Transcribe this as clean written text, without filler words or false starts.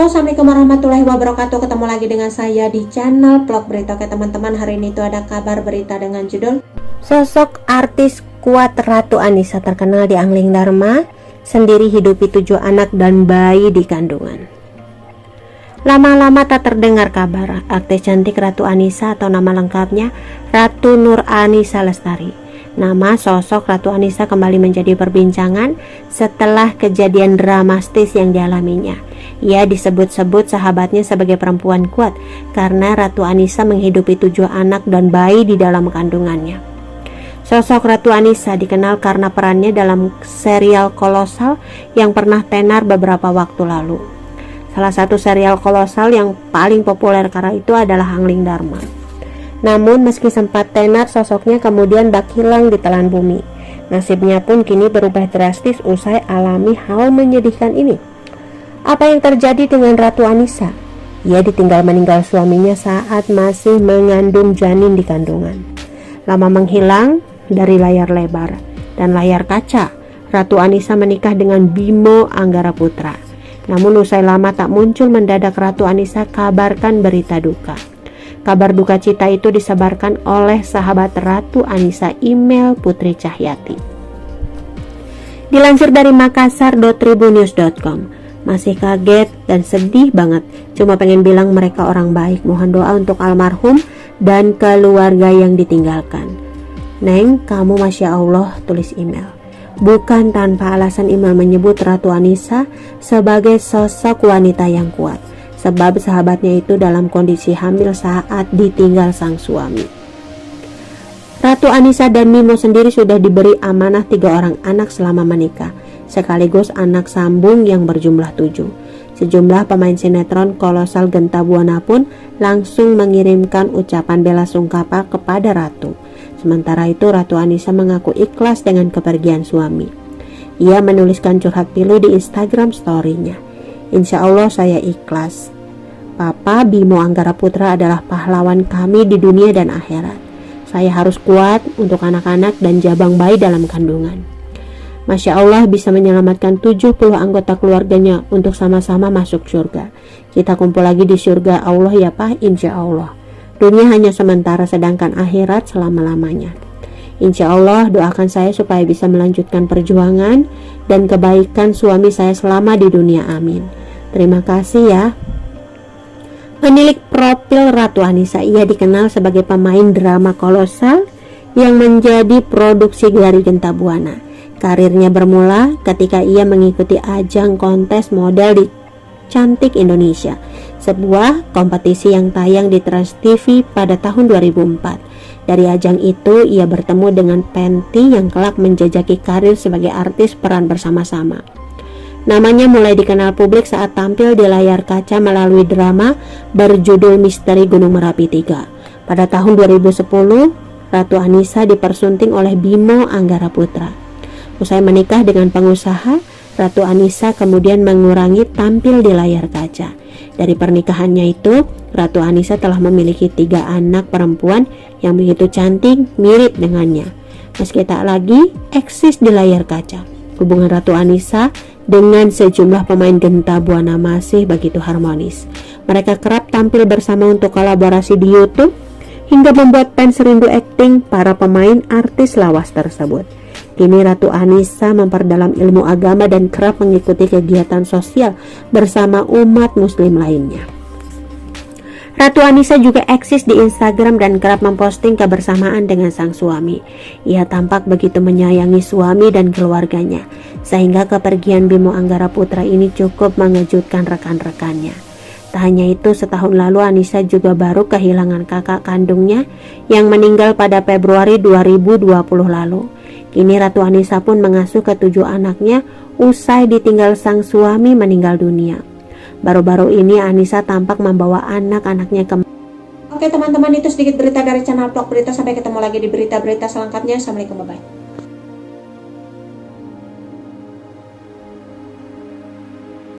Halo, assalamualaikum warahmatullahi wabarakatuh. Ketemu lagi dengan saya di channel Vlog Berita. Oke teman-teman, hari ini itu ada kabar berita dengan judul sosok artis kuat Ratu Anissa terkenal di Angling Dharma sendiri hidupi 7 anak dan bayi di kandungan. Lama-lama tak terdengar kabar artis cantik Ratu Anissa atau nama lengkapnya Ratu Nur Anissa Lestari. Nama sosok Ratu Anissa kembali menjadi perbincangan setelah kejadian dramatis yang dialaminya. Ia disebut-sebut sahabatnya sebagai perempuan kuat karena Ratu Anissa menghidupi 7 anak dan bayi di dalam kandungannya. Sosok Ratu Anissa dikenal karena perannya dalam serial kolosal yang pernah tenar beberapa waktu lalu. Salah satu serial kolosal yang paling populer kala itu adalah Angling Dharma. Namun meski sempat tenar, sosoknya kemudian bak hilang di telan bumi. Nasibnya pun kini berubah drastis usai alami hal menyedihkan ini. Apa yang terjadi dengan Ratu Anissa? Ia ditinggal meninggal suaminya saat masih mengandung janin di kandungan. Lama menghilang dari layar lebar dan layar kaca, Ratu Anissa menikah dengan Bimo Anggara Putra. Namun usai lama tak muncul, mendadak Ratu Anissa kabarkan berita duka. Kabar duka cita itu disebarkan oleh sahabat Ratu Anissa, Email Putri Cahyati. Dilansir dari makassar.tribunnews.com, masih kaget dan sedih banget. Cuma pengen bilang mereka orang baik. Mohon doa untuk almarhum dan keluarga yang ditinggalkan. Neng, kamu Masya Allah, tulis email. Bukan tanpa alasan email menyebut Ratu Anissa sebagai sosok wanita yang kuat. Sebab sahabatnya itu dalam kondisi hamil saat ditinggal sang suami. Ratu Anissa dan Bimo sendiri sudah diberi amanah 3 orang anak selama menikah, sekaligus anak sambung yang berjumlah 7. Sejumlah pemain sinetron kolosal Genta Buana pun langsung mengirimkan ucapan bela sungkawa kepada Ratu. Sementara itu Ratu Anissa mengaku ikhlas dengan kepergian suami. Ia menuliskan curhat pilu di Instagram story-nya. Insya Allah saya ikhlas. Papa Bimo Anggara Putra adalah pahlawan kami di dunia dan akhirat. Saya harus kuat untuk anak-anak dan jabang bayi dalam kandungan. Masya Allah bisa menyelamatkan 70 anggota keluarganya untuk sama-sama masuk surga. Kita kumpul lagi di surga Allah ya Pak, insya Allah. Dunia hanya sementara sedangkan akhirat selama-lamanya. Insya Allah doakan saya supaya bisa melanjutkan perjuangan dan kebaikan suami saya selama di dunia, amin. Terima kasih ya. Pemilik profil Ratu Anissa, ia dikenal sebagai pemain drama kolosal yang menjadi produksi dari Genta Buana. Karirnya bermula ketika ia mengikuti ajang kontes model di Cantik Indonesia, sebuah kompetisi yang tayang di Trans TV pada tahun 2004. Dari ajang itu ia bertemu dengan Penti yang kelak menjajaki karir sebagai artis peran bersama-sama. Namanya mulai dikenal publik saat tampil di layar kaca melalui drama berjudul Misteri Gunung Merapi 3. Pada tahun 2010, Ratu Anissa dipersunting oleh Bimo Anggara Putra. Usai menikah dengan pengusaha, Ratu Anissa kemudian mengurangi tampil di layar kaca. Dari pernikahannya itu, Ratu Anissa telah memiliki 3 anak perempuan yang begitu cantik mirip dengannya. Meski tak lagi eksis di layar kaca, hubungan Ratu Anissa dengan sejumlah pemain Genta Buana masih begitu harmonis. Mereka kerap tampil bersama untuk kolaborasi di YouTube hingga membuat fans rindu akting para pemain artis lawas tersebut. Kini Ratu Anissa memperdalam ilmu agama dan kerap mengikuti kegiatan sosial bersama umat muslim lainnya. Ratu Anissa juga eksis di Instagram dan kerap memposting kebersamaan dengan sang suami. Ia tampak begitu menyayangi suami dan keluarganya, sehingga kepergian Bimo Anggara Putra ini cukup mengejutkan rekan-rekannya. Tak hanya itu, setahun lalu Anissa juga baru kehilangan kakak kandungnya yang meninggal pada Februari 2020 lalu. Kini Ratu Anissa pun mengasuh ke-7 anaknya usai ditinggal sang suami meninggal dunia. Baru-baru ini Anissa tampak membawa anak-anaknya ke... Oke teman-teman, itu sedikit berita dari channel Vlog Berita. Sampai ketemu lagi di berita-berita selengkapnya. Assalamualaikum, bye-bye.